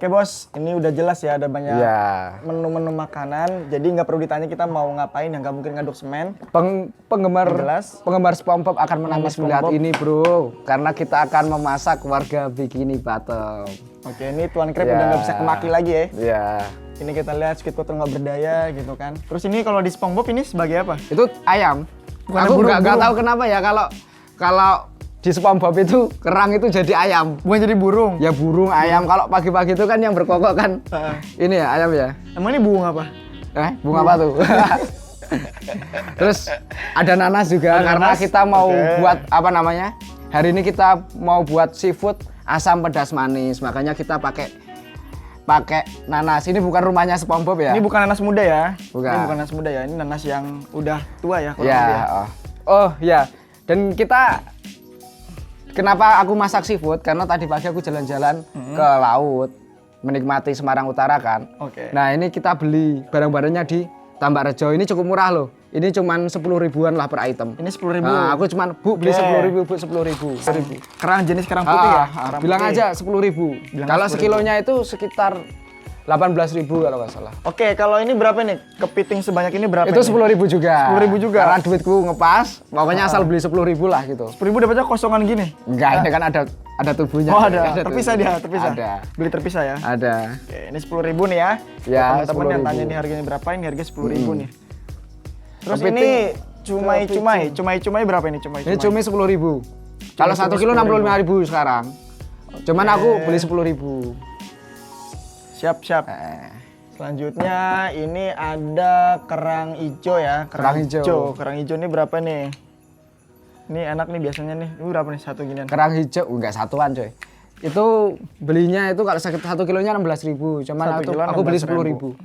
Oke bos, ini udah jelas ya ada banyak menu-menu makanan. Jadi nggak perlu ditanya kita mau ngapain, yang nggak mungkin ngaduk semen. Penggemar SpongeBob akan menangis melihat ini bro, karena kita akan memasak warga Bikini Bottom. Oke, ini Tuan Crab udah nggak bisa kemaki lagi ya. Iya. Ini kita lihat Squidward nggak berdaya gitu kan. Terus ini kalau di SpongeBob ini sebagai apa? Itu ayam. Bukan Aku burung. nggak tahu kenapa ya kalau di SpongeBob itu kerang itu jadi ayam. Bukan jadi burung. Ya burung, ayam. Kalau pagi-pagi itu kan yang berkokok kan. Ini ya ayam ya. Emang ini burung apa? Bunga apa tuh? Terus ada nanas juga karena nanas? kita mau buat apa namanya? Hari ini kita mau buat seafood asam pedas manis. Makanya kita pakai nanas. Ini bukan rumahnya SpongeBob ya. Ini bukan nanas muda ya. Bukan. Ini bukan nanas muda ya. Ini nanas yang udah tua ya. Ya. Oh ya. Dan kita kenapa aku masak seafood? Karena tadi pagi aku jalan-jalan ke laut, menikmati Semarang Utara kan. Oke. Nah ini kita beli barang-barangnya di Tambak Rejo. Ini cukup murah loh. Ini cuman 10 ribuan lah per item. Ini 10.000. Nah, aku cuman beli 10.000, Bu, 10.000. Kerang jenis kerang putih ya. Kerang Bilang putih. aja 10.000. Kalau 10.000. sekilonya itu sekitar 18.000 kalau nggak salah. Oke, kalau ini berapa nih? Kepiting sebanyak ini berapa? Itu ini? 10.000 juga. 10.000 juga. Karena duitku ngepas, pokoknya asal beli 10.000 lah gitu. 10.000 dapatnya kosongan gini. Enggak, ini kan ada tubuhnya. Oh ada, Ada terpisah tubuhnya. dia, terpisah. Ada. Beli terpisah ya. Ada. Oke, ini 10.000 nih ya. Ya, Buat teman-teman yang 10.000. tanya ini harganya berapa, ini harga 10.000 nih. Terus Kepiting. ini cumai berapa ini cumai? Ini cumi 10.000. Kalau 1 kilo 65.000 sekarang. Cuman aku beli 10.000. Siap. Selanjutnya ini ada kerang hijau ya. Kerang hijau. Kerang hijau ini berapa nih? Ini enak nih biasanya nih. Ini berapa nih satu ginian? Kerang hijau enggak satuan coy. Itu belinya itu kalau 1 kilonya 16.000. Cuman Satu kilo aku beli 16.000.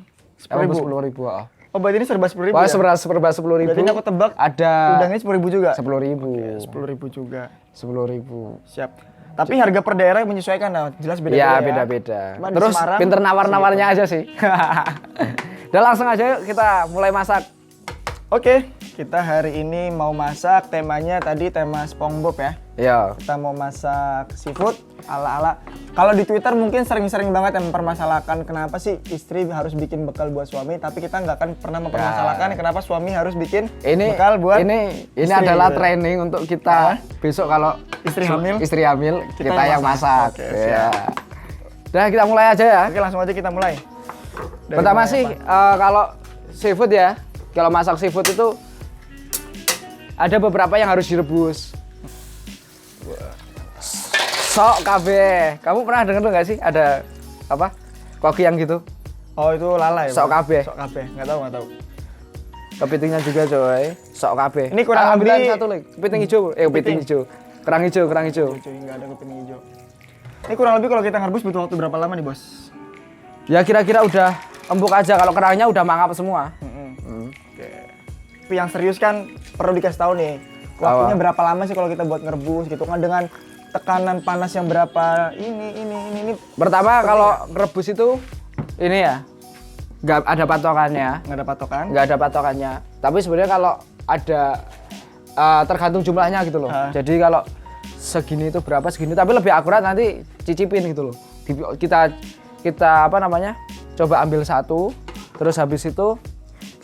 10.000. 10.000. Oh. Oh berarti ini serba 10.000 Wah, ya? serba 10.000. Berarti ini aku tebak ada udangnya 10.000 juga? 10.000. 10.000 juga. 10.000. Siap. Tapi harga per daerah menyesuaikan nah, jelas beda-beda Iya, ya. beda-beda. Cuma di Terus Semarang, pinter nawar-nawarnya aja sih. Udah langsung aja yuk kita mulai masak. Oke, kita hari ini mau masak temanya tadi tema SpongeBob ya. Iya. Kita mau masak seafood ala-ala. Kalau di Twitter mungkin sering-sering banget yang mempermasalahkan kenapa sih istri harus bikin bekal buat suami, tapi kita nggak akan pernah mempermasalahkan kenapa suami harus bikin bekal buat ini istri, adalah gitu. training untuk kita besok kalau Istri hamil? Istri hamil kita yang masak. Oke, Ya. Udah kita mulai aja ya. Oke, langsung aja kita mulai. Dari Pertama mulai sih apa? kalau seafood ya, kalau masak seafood itu ada beberapa yang harus direbus. Sok kabeh. Kamu pernah dengar nggak sih ada apa? Koki yang gitu? Oh, itu lalai. Sok kabeh. Sok kabeh. Nggak tahu. Kepitingnya juga coy. Sok kabeh. Ini kurang ambilan lebih- satu lagi. Kepiting hijau. Kepiting hijau. Kerang hijau. Cuy, nggak ada kepiting hijau. Ini kurang lebih kalau kita ngerebus butuh waktu berapa lama nih, Bos? Ya kira-kira udah empuk aja. Kalau kerangnya udah mangap semua. Oke. Tapi yang serius kan perlu dikasih tahu nih. Waktunya berapa lama sih kalau kita buat ngerebus gitu kan dengan tekanan panas yang berapa ini. Pertama kalau rebus itu ini ya nggak ada patokannya. Nggak ada patokan. Nggak ada patokannya. Tapi sebenarnya kalau ada tergantung jumlahnya gitu loh. Jadi kalau segini itu berapa segini. Tapi lebih akurat nanti cicipin gitu loh. Kita apa namanya? Coba ambil satu. Terus habis itu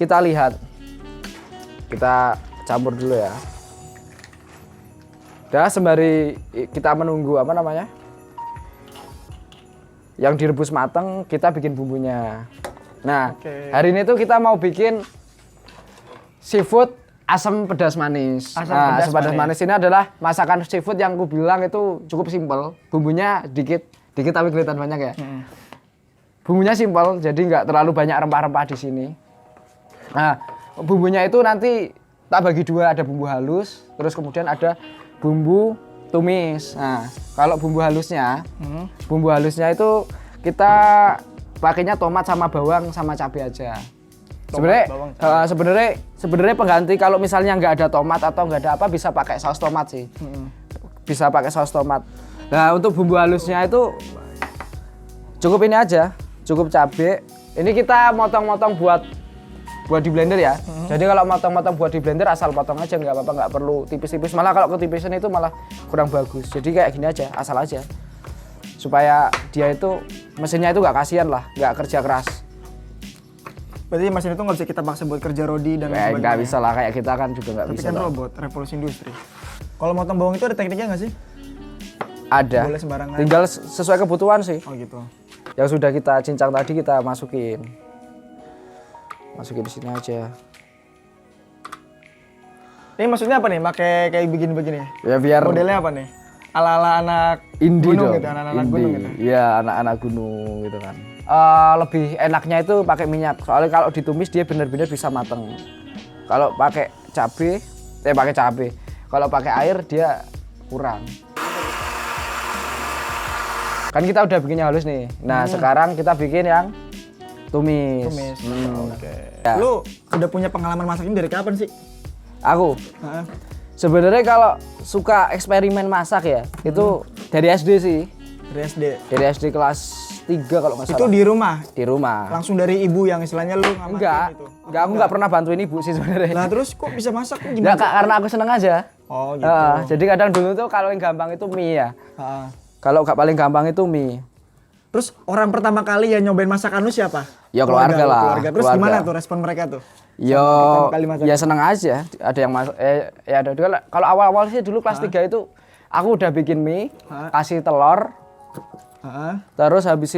kita lihat. Kita campur dulu ya. Dah sembari kita menunggu apa namanya? Yang direbus mateng, kita bikin bumbunya. Nah, hari ini tuh kita mau bikin seafood asam pedas manis. Asam pedas manis ini adalah masakan seafood yang aku bilang itu cukup simpel. Bumbunya dikit tapi kelihatan banyak ya. Bumbunya simpel, jadi nggak terlalu banyak rempah-rempah di sini. Nah, bumbunya itu nanti tak bagi dua, ada bumbu halus, terus kemudian ada bumbu tumis. Nah, kalau bumbu halusnya itu kita pakainya tomat sama bawang sama cabai aja. Sebenarnya pengganti kalau misalnya nggak ada tomat atau nggak ada apa bisa pakai saus tomat sih. Bisa pakai saus tomat. Nah, untuk bumbu halusnya itu cukup ini aja, cukup cabai. Ini kita motong-motong buat di blender ya. Jadi kalau motong-motong buat di blender asal potong aja, nggak apa-apa, nggak perlu tipis-tipis. Malah kalau ketipisan itu malah kurang bagus. Jadi kayak gini aja, asal aja. supaya dia itu mesinnya itu nggak kasihan lah, nggak kerja keras. Berarti mesin itu nggak bisa kita paksa buat kerja rodi dan Kayak nggak bisa lah, kayak kita kan juga nggak bisa. Tapi kan robot, revolusi industri. Kalau motong bawang itu ada tekniknya nggak sih? Ada. Boleh sembarangan. Tinggal sesuai kebutuhan sih. Oh gitu. Yang sudah kita cincang tadi kita masukin di sini aja. Ini maksudnya apa nih? Pakai kayak begini-begini? Ya biar modelnya apa nih? Ala-ala anak indie gunung dong. gitu, anak-anak gunung gitu. Iya, anak-anak gunung gitu kan. Lebih enaknya itu pakai minyak. Soalnya kalau ditumis dia benar-benar bisa mateng. Kalau pakai cabai. Kalau pakai air dia kurang. Kan kita udah bikinnya halus nih. Nah, sekarang kita bikin yang tumis. Oke. Ya. Lu udah punya pengalaman masak ini dari kapan sih? Aku sebenarnya kalau suka eksperimen masak ya, itu dari SD sih. Dari SD kelas 3 kalau nggak salah. Itu di rumah? Di rumah. Langsung dari ibu yang istilahnya lu ngamatin itu? Enggak, aku nggak pernah bantuin ibu sih sebenarnya. Nah terus kok bisa masak? Enggak, karena aku seneng aja. Oh gitu. Jadi kadang dulu tuh kalau yang gampang itu mie ya. Kalau nggak paling gampang itu mie. Terus orang pertama kali yang nyobain masakan lu siapa? Ya keluarga lah. Keluarga. Terus gimana tuh respon mereka tuh? Yo, ya seneng aja. Ada yang masuk. Ya ada. Kalau awal-awal sih dulu kelas 3 itu aku udah bikin mie, kasih telur. Terus habis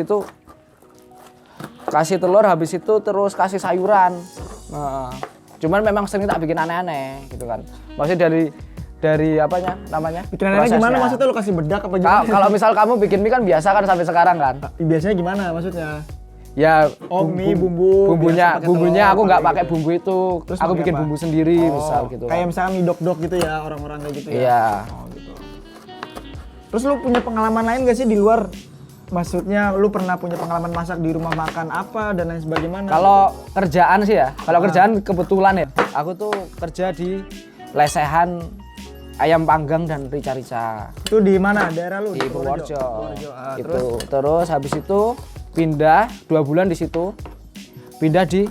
itu terus kasih sayuran. Nah, cuman memang sering tak bikin aneh-aneh gitu kan. Maksudnya dari apanya namanya? Bikin aneh gimana maksudnya lu kasih bedak apa gimana? Kalau misal kamu bikin mie kan biasa kan sampai sekarang kan? Biasanya gimana maksudnya? Ya, mie bumbunya aku nggak pakai bumbu itu. Terus aku bikin bumbu sendiri misal gitu. Kayak misalnya mie dok-dok gitu ya, orang-orang kayak gitu ya. Iya. Oh gitu. Terus lu punya pengalaman lain gak sih di luar? Maksudnya lu pernah punya pengalaman masak di rumah makan apa dan lain sebagainya? Kalau kerjaan sih ya. Kalau kerjaan kebetulan ya. Aku tuh kerja di lesehan ayam panggang dan rica-rica. Itu di mana? Daerah lu? Di Purworejo. Terus habis itu pindah 2 bulan di situ. Pindah di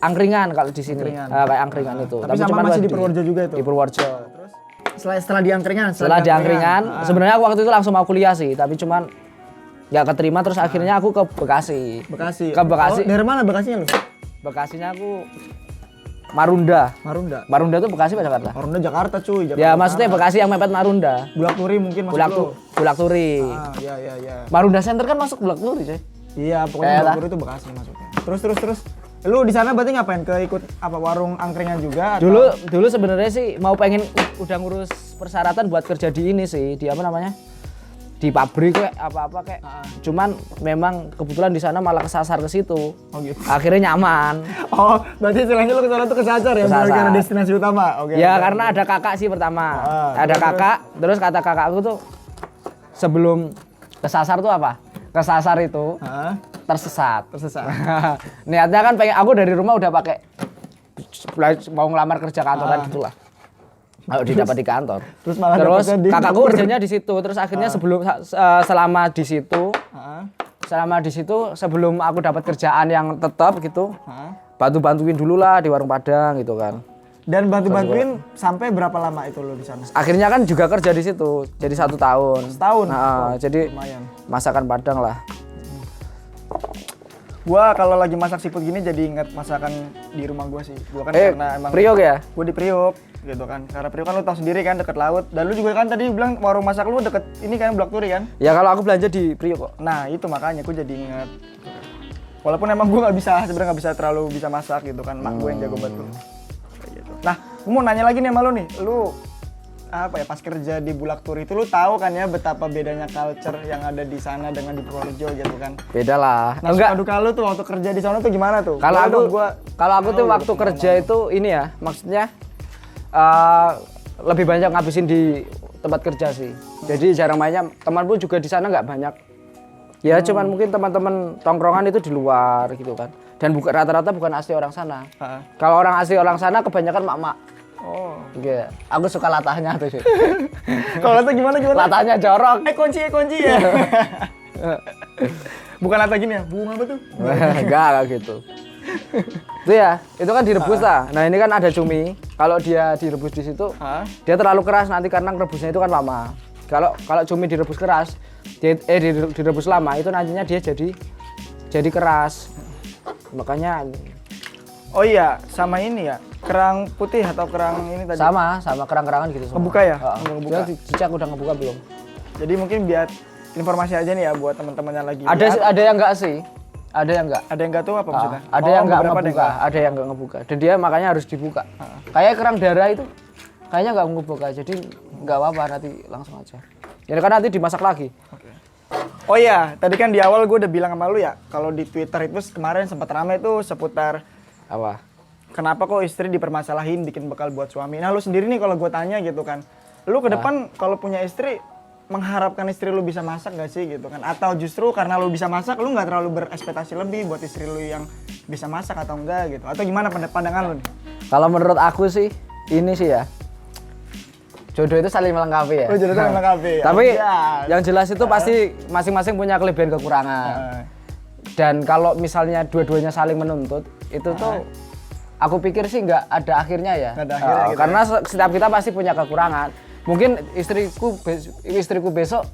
angkringan kalau di sini. Kayak angkringan itu. Tapi sama masih di Purworejo juga itu. Di Purworejo. Terus setelah di angkringan. Setelah di angkringan, sebenarnya aku waktu itu langsung mau kuliah sih, tapi cuman nggak keterima terus akhirnya aku ke Bekasi. Ke Bekasi. Dari mana Bekasinya lu? Bekasinya aku Marunda. Marunda tuh Bekasi apa Jakarta? Marunda Jakarta cuy. Ya maksudnya Bekasi yang mepet Marunda. Bulak Turi mungkin masuk lu. Bulak Turi. Iya. Marunda Center kan masuk Bulak Turi coy. Iya pokoknya Bulak Turi itu Bekasi masuknya. Terus. Lu di sana berarti ngapain? Ikut apa warung angkringan juga? Dulu sebenarnya sih mau pengen udah ngurus persyaratan buat kerja di ini sih, di apa namanya? Di pabrik kayak apa-apa kayak. Cuman memang kebetulan di sana malah kesasar ke situ. Oh gitu. Akhirnya nyaman. Oh, berarti istilahnya lu ke sana tuh kesasar ya, bukan karena destinasi utama. Oke. Ya karena ada kakak sih pertama. Ada kakak, terus kata kakakku tuh sebelum kesasar tuh apa? Kesasar itu tersesat. Niatnya kan pengen, aku dari rumah udah pakai mau ngelamar kerja kantoran gitulah. Kalau didapat di kantor. Terus kakakku kerjanya di situ. Terus akhirnya selama di situ sebelum aku dapat kerjaan yang tetap gitu, bantu-bantuin dulu lah di warung Padang gitu kan. Dan bantu-bantuin sampai berapa lama itu lo di sana? Akhirnya kan juga kerja di situ, jadi 1 tahun. Setahun? Jadi lumayan. Masakan Padang lah. Gua kalau lagi masak seafood gini jadi ingat masakan di rumah gua sih. Gua kan karena emang Priok ya? Gua di Priok gitu kan. Karena Priok kan lu tahu sendiri kan deket laut. Dan lu juga kan tadi bilang warung masak lu deket ini kan Bulak Turi kan? Ya kalau aku belanja di Priok kok. Nah, itu makanya gua jadi ingat. Walaupun emang gua sebenarnya nggak bisa terlalu bisa masak gitu kan. Mak gua yang jago banget. Gitu. Nah, gua mau nanya lagi nih sama lu nih. Lu apa ya pas kerja di Bulak Turi itu lu tahu kan ya betapa bedanya culture yang ada di sana dengan di Purworejo gitu kan. Beda lah. Nah, suka duka lu tuh waktu kerja di sana tuh gimana tuh? Kalau aku tuh waktu kerja itu ini ya, maksudnya lebih banyak ngabisin di tempat kerja sih. Jadi jarang mainnya, teman pun juga di sana nggak banyak. Ya cuman mungkin teman-teman tongkrongan itu di luar gitu kan. Dan rata-rata bukan asli orang sana. Kalau orang asli orang sana kebanyakan mak-mak. Oh, iya. Aku suka latahnya tuh sih. Kalau latah gimana? Latahnya jorok. Kunci ya. Bukan latah gini ya? Bunga apa tuh? Enggak gitu. Itu ya, itu kan direbus lah. Nah ini kan ada cumi. Kalau dia direbus di situ, dia terlalu keras nanti karena rebusnya itu kan lama. kalau cumi direbus keras, direbus lama itu nantinya dia jadi keras. Makanya oh iya, sama ini ya, kerang putih atau kerang ini tadi? sama kerang-kerangan gitu semua. Ngebuka ya? Ngebuka. Dia dicek udah ngebuka belum? Jadi mungkin biar informasi aja nih ya buat teman-teman yang lagi Ada yang enggak sih. Ada yang enggak. Ada yang enggak tuh apa maksudnya? Ada yang enggak ngebuka, ada yang enggak ngebuka. Dan dia makanya harus dibuka. Kayak kerang darah itu kayaknya enggak ngebuka, jadi enggak apa-apa, nanti langsung aja. Ya kan nanti dimasak lagi. Oke. Oh iya, tadi kan di awal gue udah bilang sama lu ya, kalau di Twitter itu kemarin sempat ramai tuh seputar Apa? kenapa kok istri dipermasalahin bikin bekal buat suami. Nah lu sendiri nih kalau gue tanya gitu kan, lu ke depan kalau punya istri mengharapkan istri lu bisa masak gak sih gitu kan? Atau justru karena lu bisa masak lu nggak terlalu berekspektasi lebih buat istri lu yang bisa masak atau enggak gitu? Atau gimana pandangan lu nih? Kalau menurut aku sih ini sih ya, jodoh itu saling melengkapi ya. Oh jodoh saling melengkapi. Tapi yang jelas itu pasti masing-masing punya kelebihan kekurangan. Dan kalau misalnya dua-duanya saling menuntut, itu tuh aku pikir sih nggak ada akhirnya ya. Nggak ada akhirnya gitu karena setiap kita pasti punya kekurangan. Mungkin istriku besok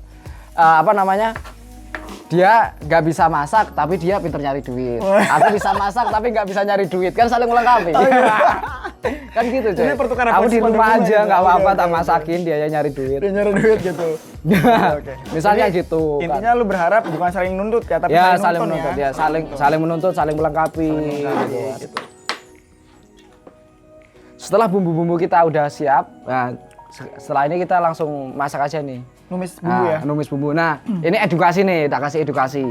dia nggak bisa masak tapi dia pinter nyari duit. Aku bisa masak tapi nggak bisa nyari duit, kan saling melengkapi. Kan gitu coy. Aku di rumah aja nggak apa-apa tak masakin, dia yang nyari duit. Dia nyari duit gitu. Oke. Misalnya jadi, gitu. Intinya kan lu berharap bukan saling nuntut ya, tapi ya, saling menuntut ya. Saling menuntut, saling melengkapi. Gitu. Setelah bumbu-bumbu kita udah siap, nah setelah ini kita langsung masak aja nih. Numis bumbu ya? Numis bumbu. Nah, ini edukasi nih, tak kasih edukasi.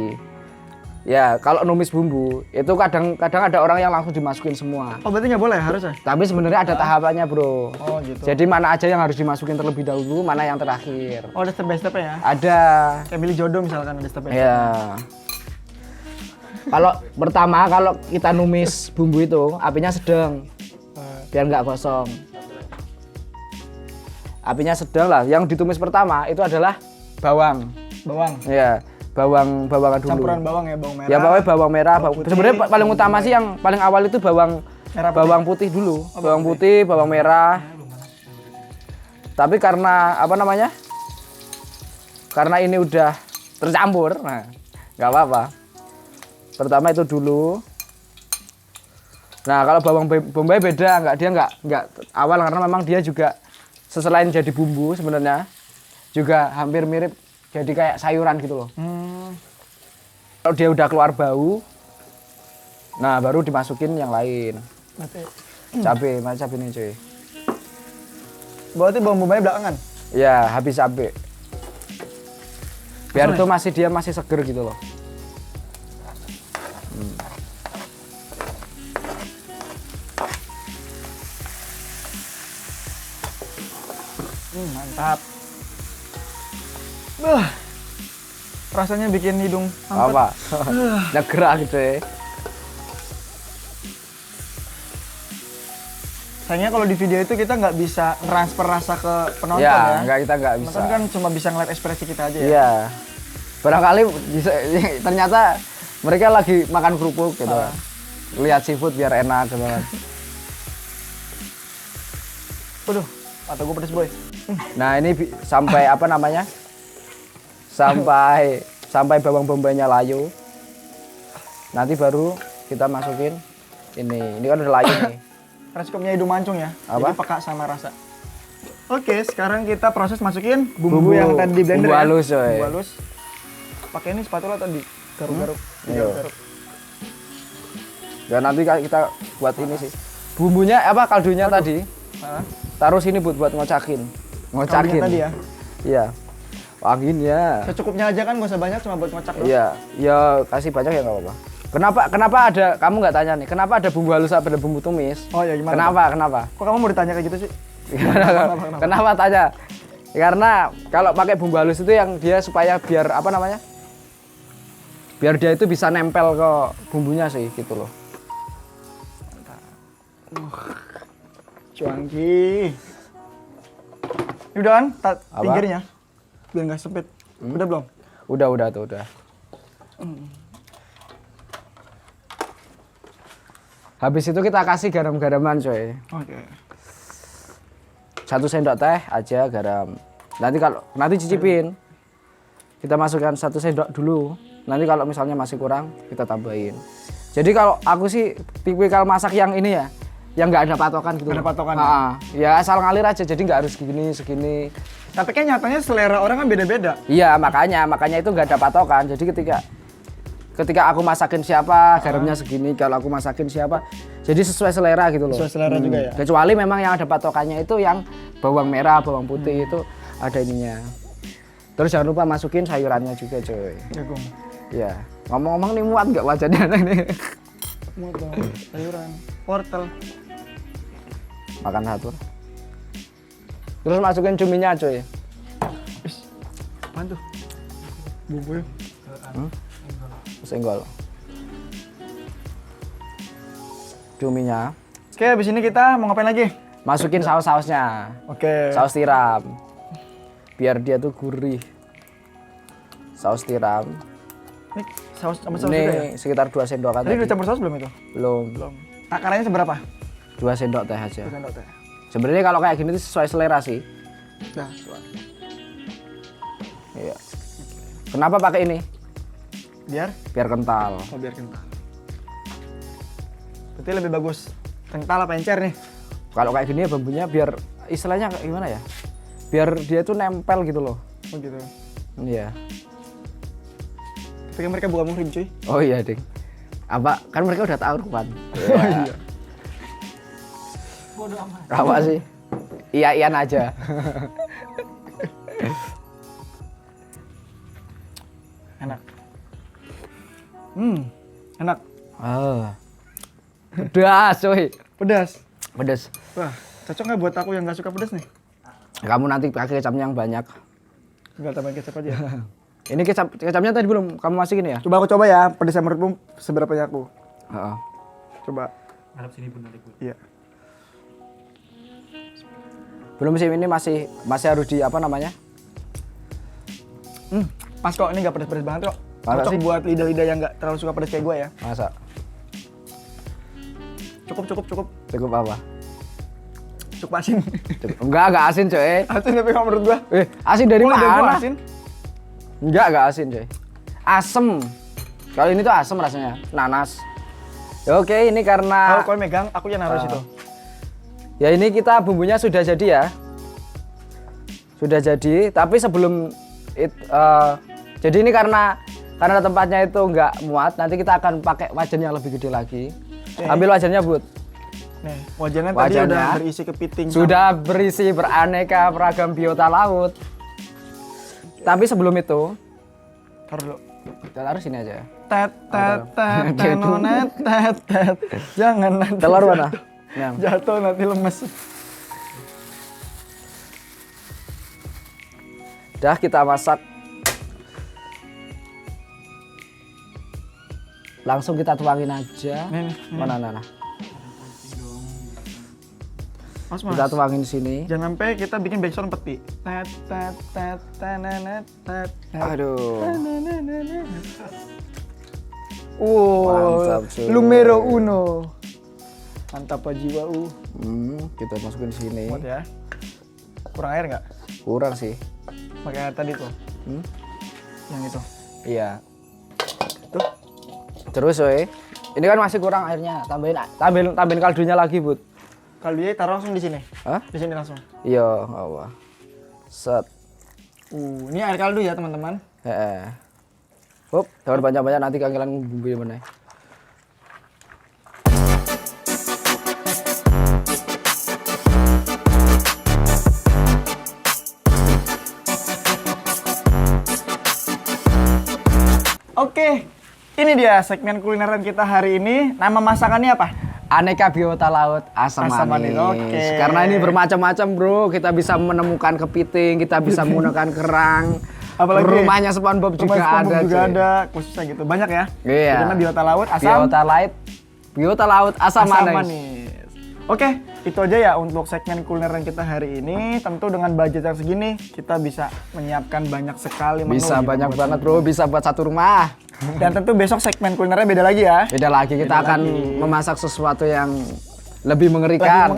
Ya, kalau numis bumbu, itu kadang ada orang yang langsung dimasukin semua. Oh, berarti nggak boleh, harus ya? Tapi sebenarnya ada tahapannya, bro. Oh, gitu. Jadi mana aja yang harus dimasukin terlebih dahulu, mana yang terakhir. Oh, ada step by step ya? Ada. Kayak milih jodoh misalkan, ada step by step. Ya. Kalau pertama, kalau kita numis bumbu itu, apinya sedang. Biar nggak gosong. Apinya sedang lah. Yang ditumis pertama itu adalah bawang. Bawang. Iya, bawangan dulu. Campuran bawang ya, bawang merah. Ya bawang merah, sebenarnya paling utama sih yang paling awal itu bawang merah bawang putih dulu. Bawang putih, bawang merah. Tapi karena karena ini udah tercampur, nah nggak apa-apa. Pertama itu dulu. Nah, kalau bawang bombay beda, dia nggak awal karena memang dia juga selain jadi bumbu sebenarnya juga hampir mirip jadi kayak sayuran gitu loh. Kalau dia udah keluar bau, nah baru dimasukin yang lain. Cabai ini cuy. Berarti bawang bombay belakangan? Ya, habis cabai. Biar itu dia masih seger gitu loh. Mantap. Rasanya bikin hidung mampet. Apa? Ngegerak gitu ya. Sayangnya kalau di video itu kita nggak bisa transfer rasa ke penonton ya. Kita nggak bisa. Penonton kan cuma bisa ngeliat ekspresi kita aja ya. Iya. Barangkali bisa, ternyata mereka lagi makan kerupuk gitu. Lihat seafood biar enak gitu kan. Waduh, mata gue pedes boy. Nah ini sampai sampai bawang bombaynya layu. Nanti baru kita masukin ini kan udah layu nih. Resepnya hidung mancung ya. Apa? Jadi peka sama rasa. Oke, sekarang kita proses masukin bumbu yang tadi di blender bumbu halus, ya. Bumbu halus. Pakai ini spatula atau garuk-garuk? Garuk-garuk. Dan nanti kita buat ini sih. Bumbunya kaldunya tadi. Taruh sini buat ngocakin. Ngocakin tadi ya? Iya. Wanginnya. Secukupnya aja kan, nggak usah banyak, cuma buat ngocak doang. Iya, ya kasih banyak ya nggak apa-apa. Kenapa ada, kamu nggak tanya nih, kenapa ada bumbu halus apa ada bumbu tumis? Oh ya gimana? Kenapa? Kok kamu mau ditanya kayak gitu sih? Kenapa tanya? Karena kalau pakai bumbu halus itu yang dia supaya biar biar dia itu bisa nempel ke bumbunya sih gitu loh. Cuangki. Ini udah kan pinggirnya? Biar nggak sempit. Udah belum? Udah. Habis itu kita kasih garam-garaman coy. Oke. 1 sendok teh aja garam. Nanti cicipin. Kita masukkan 1 sendok dulu. Nanti kalau misalnya masih kurang, kita tambahin. Jadi kalau aku sih tipikal masak yang ini ya, yang nggak ada patokan gitu. Nggak ada patokan. Ya asal ngalir aja, jadi nggak harus segini. Tapi kan nyatanya selera orang kan beda-beda. Iya, makanya itu nggak ada patokan. Jadi ketika aku masakin siapa, garamnya segini. Kalau aku masakin siapa, jadi sesuai selera gitu loh. Sesuai selera juga ya. Kecuali memang yang ada patokannya itu yang bawang merah, bawang putih itu ada ininya. Terus jangan lupa masukin sayurannya juga, coy. Jagung. Iya. Ngomong-ngomong nih muat nggak wajahnya nih? Muat dong. Sayuran. Wortel. Makan satu. Terus masukin cuminya, coy. Apaan tuh? Bumbu ya? Senggol. Cuminya. Oke, habis ini kita mau ngapain lagi? Masukin saus-sausnya. Oke. Saus tiram. Biar dia tuh gurih. Saus tiram. Ini saus sama saus juga ya? Ini sekitar 2 sendokan. Tadi udah campur saus belum itu? Belum. Takarannya seberapa? 2 sendok teh aja. 2 sendok teh. Sebenarnya kalau kayak gini tuh sesuai selera sih. Nah, Iya. Kenapa pakai ini? biar Kental. biar kental. Berarti lebih bagus kental apa encer nih? Kalau kayak gini ya bumbunya biar istilahnya gimana ya? Biar dia tuh nempel gitu loh. Oh gitu. Iya. Tapi kan mereka buka muhrim cuy. Oh iya, Ding. Apa? Kan mereka udah tahu kan. Oh iya. Bodoh amat. Apa sih? Iya-iyan aja. Enak. Enak. Pedas, coy. Pedas. Pedas. Wah, cocok nggak buat aku yang nggak suka pedas nih? Kamu nanti pakai kecapnya yang banyak. Tinggal tambahin kecap aja. Ini kecapnya tadi belum kamu masukin ya? Coba aku coba ya, pedasnya menurutmu seberapanya aku? Heeh. Coba. Ngadep sini pun nanti gue. Iya. Belum sih, ini masih harus di apa namanya? Pas kok, ini nggak pedas-pedas banget kok. Masa Cocok sih? buat lidah-lidah yang nggak terlalu suka pedas kayak gue ya. Masa? Cukup. Cukup apa? Cukup asin. Enggak asin, coy. Asin tapi kalau menurut gua. Asin dari Oh, ada gua mana? asin? Enggak asin, coy. Asem. Kalau ini tuh asem rasanya, nanas. Ya, oke, ini karena Kalau megang, aku yang naruh situ. ya ini kita bumbunya sudah jadi ya. Sudah jadi, tapi sebelum jadi ini karena tempatnya itu nggak muat, nanti kita akan pakai wajan yang lebih gede lagi. Oke. Ambil wajannya, Bud. Nih, wajannya tadi Wajannya udah berisi kepiting. Sudah berisi beraneka beragam biota laut. Tapi sebelum itu, Taruh dulu. kita taruh sini aja. Tet. Tenonet, tet. Jangan nanti. Telur mana? jatuh. Nah. Jatuh nanti lemes. Udah kita masak. Langsung kita tuangin aja. Nih. Mana. Mas. Kita tuangin sini. Jangan sampai kita bikin backsound peti. Tet. Tenenet, tet. Aduh. Mantap, cuy. Numero uno. Mantap Pak Jiwa. Kita masukin sini. Muat ya. Kurang air nggak? Kurang sih. Pakai air tadi tuh. Yang itu. Iya. Tuh. Terus, woy. Ini kan masih kurang airnya. Tambahin kaldunya lagi, Bud. Kaldunya taruh langsung di sini. Hah? Di sini langsung. Iya, apa. Set. Ini air kaldu ya, teman-teman. Heeh. Hop, jangan banyak-banyak nanti kangelan bumbunya mana. Oke, ini dia segmen kulineran kita hari ini. Nama masakannya apa? Aneka biota laut asam manis. Oke. Karena ini bermacam-macam, Bro. Kita bisa menemukan kepiting, kita bisa menemukan kerang. Apalagi rumahnya SpongeBob juga ada. juga cuy. ada, khususnya gitu. Banyak ya? Iya. Karena biota laut asam Biota laut asam manis. manis. Oke, itu aja ya untuk segmen kulineran kita hari ini. Tentu dengan budget yang segini, kita bisa menyiapkan banyak sekali menu. Bisa gitu banyak buat banget, teman-teman. Bro. Bisa buat satu rumah. Dan tentu besok segmen kulinernya beda lagi ya. Beda lagi, kita Beda akan lagi. memasak sesuatu yang lebih mengerikan.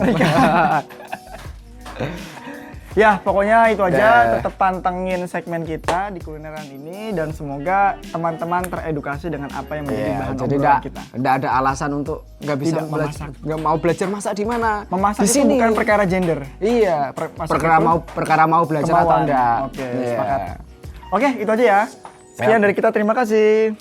Ya, pokoknya itu aja. Dah. Tetap pantengin segmen kita di kulineran ini dan semoga teman-teman teredukasi dengan apa yang menjadi bahan jadi obrolan kita. enggak ada alasan untuk nggak bisa Tidak belajar, memasak. nggak mau belajar masak di mana. Memasak di itu sini. bukan perkara gender. Iya, Masak perkara itu mau belajar atau kemauan. enggak. Oke, Iya. sepakat. Oke, itu aja ya. Sekian dari kita, terima kasih.